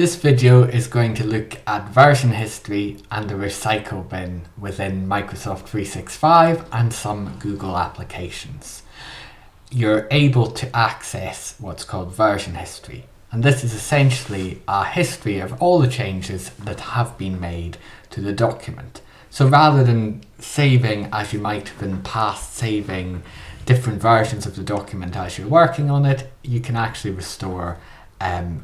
This video is going to look at version history and the recycle bin within Microsoft 365 and some Google applications. You're able to access what's called version history, and this is essentially a history of all the changes that have been made to the document. So rather than saving, as you might have in the past, saving different versions of the document as you're working on it, you can actually restore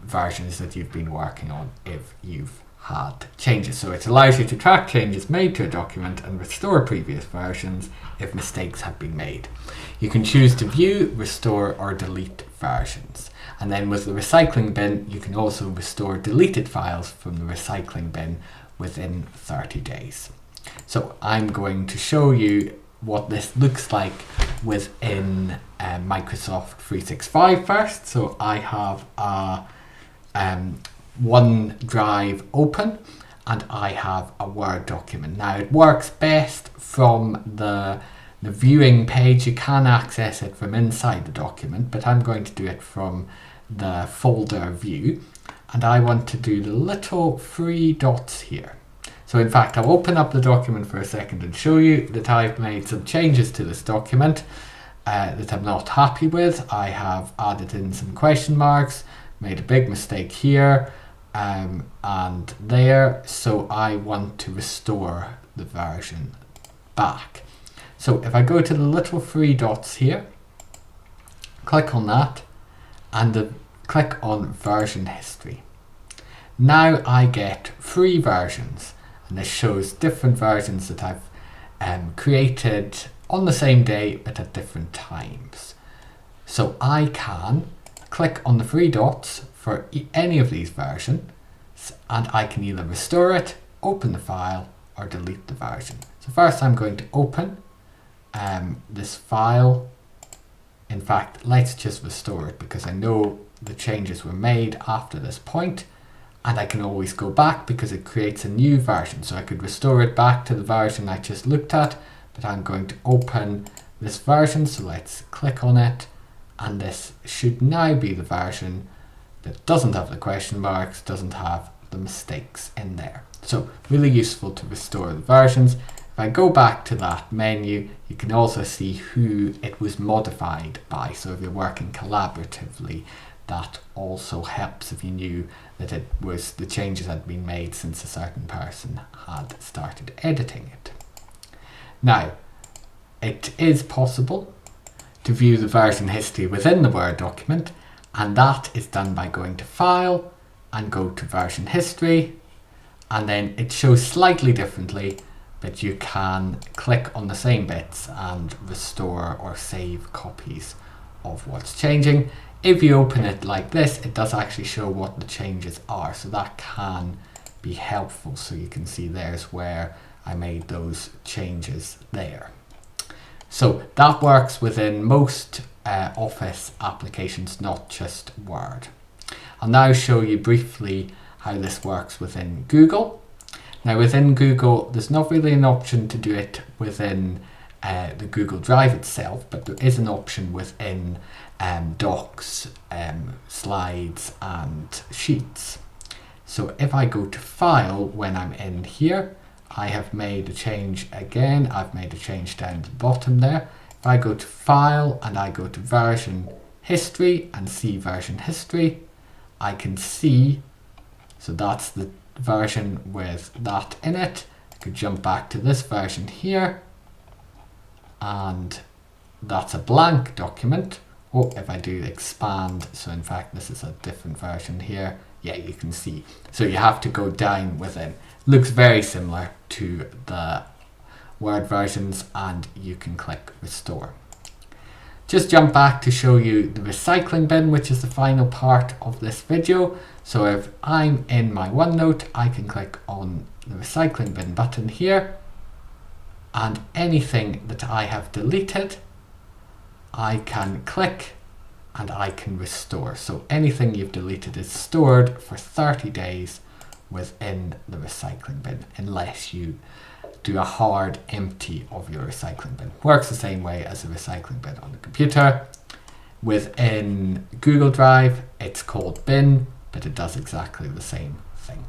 versions that you've been working on if you've had changes. So it allows you to track changes made to a document and restore previous versions if mistakes have been made. You can choose to view, restore or delete versions. And then with the recycling bin, you can also restore deleted files from the recycling bin within 30 days. So I'm going to show you what this looks like within Microsoft 365 first. So I have a OneDrive open and I have a Word document. Now it works best from the viewing page. You can access it from inside the document, but I'm going to do it from the folder view, and I want to do the little three dots here. So in fact, I'll open up the document for a second and show you that I've made some changes to this document that I'm not happy with. I have added in some question marks, made a big mistake here and there. So I want to restore the version back. So if I go to the little three dots here, click on that and click on version history. Now I get 3 versions. And this shows different versions that I've created on the same day but at different times. So I can click on the 3 dots for any of these versions and I can either restore it, open the file or delete the version. So first I'm going to open this file. In fact, let's just restore it because I know the changes were made after this point. And I can always go back because it creates a new version. So I could restore it back to the version I just looked at, but I'm going to open this version. So let's click on it. And this should now be the version that doesn't have the question marks, doesn't have the mistakes in there. So really useful to restore the versions. If I go back to that menu, you can also see who it was modified by. So if you're working collaboratively, that also helps if you knew that it was the changes had been made since a certain person had started editing it. Now, it is possible to view the version history within the Word document, and that is done by going to File and go to Version History, and then it shows slightly differently, but you can click on the same bits and restore or save copies of what's changing. If you open it like this, it does actually show what the changes are, so that can be helpful. So you can see there's where I made those changes there. So that works within most Office applications, not just Word. I'll now show you briefly how this works within Google. Now within Google, there's not really an option to do it within the Google Drive itself, but there is an option within Docs, Slides and Sheets. So if I go to File when I'm in here, I have made a change again. I've made a change down the bottom there. If I go to File and I go to Version History and see Version History, I can see, so that's the version with that in it. I could jump back to this version here and that's a blank document. Or if I do expand, so in fact this is a different version here, yeah, you can see. So you have to go down within. Looks very similar to the Word versions, and you can click Restore. Just jump back to show you the recycling bin, which is the final part of this video. So if I'm in my OneNote, I can click on the recycling bin button here, and anything that I have deleted, I can click and I can restore. So anything you've deleted is stored for 30 days within the recycling bin, unless you do a hard empty of your recycling bin. Works the same way as a recycling bin on the computer. Within Google Drive, it's called bin. but it does exactly the same thing.